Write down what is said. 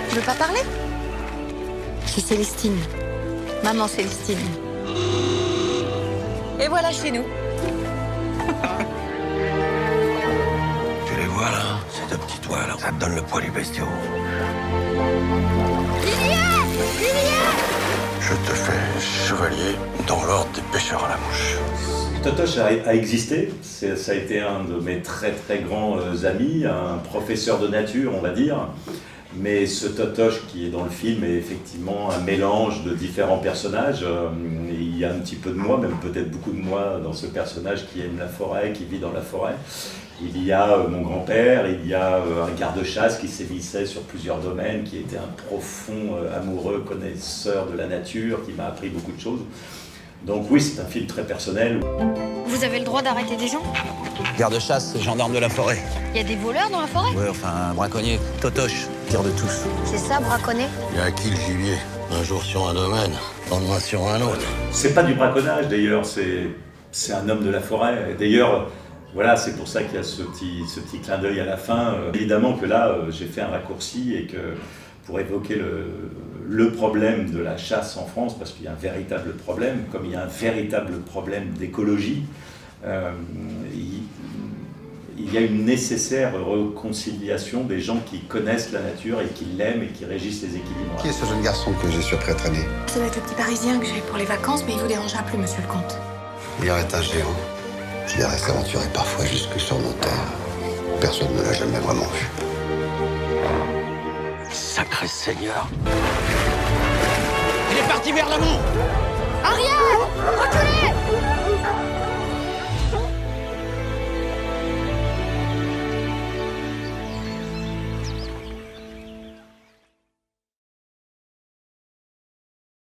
Tu veux pas parler? C'est Célestine. Maman Célestine. Et voilà chez nous. Tu les vois là, ces deux petits toits là, ça te donne le poids du bestiau. Je te fais chevalier dans l'ordre des pêcheurs à la mouche. Totoche a existé, ça a été un de mes très très grands amis, un professeur de nature on va dire, mais ce Totoche qui est dans le film est effectivement un mélange de différents personnages. Il y a un petit peu de moi, même peut-être beaucoup de moi dans ce personnage qui aime la forêt, qui vit dans la forêt. Il y a mon grand-père, il y a un garde-chasse qui sévissait sur plusieurs domaines, qui était un profond amoureux, connaisseur de la nature, qui m'a appris beaucoup de choses. Donc oui, c'est un film très personnel. Vous avez le droit d'arrêter des gens? Garde-chasse, gendarme de la forêt. Il y a des voleurs dans la forêt? Ouais, enfin, un braconnier. Totoche, tire de tous. C'est ça, braconner? Il y a qui le gibier? Un jour sur un domaine, le lendemain sur un autre. C'est pas du braconnage d'ailleurs, c'est un homme de la forêt. D'ailleurs, voilà, c'est pour ça qu'il y a ce petit clin d'œil à la fin. Évidemment que là, j'ai fait un raccourci et que pour évoquer le problème de la chasse en France, parce qu'il y a un véritable problème, comme il y a un véritable problème d'écologie, il y a une nécessaire réconciliation des gens qui connaissent la nature et qui l'aiment et qui régissent les équilibres. Qui est ce jeune garçon que j'ai surpris à traîner? Ça doit être le petit Parisien que j'ai pour les vacances, mais il vous dérangera plus, monsieur le comte. Il est un géant. Je dirais s'aventurer parfois jusque sur nos terres. Personne ne l'a jamais vraiment vu. Sacré Seigneur. Il est parti vers l'amont. Ariel! Reculez!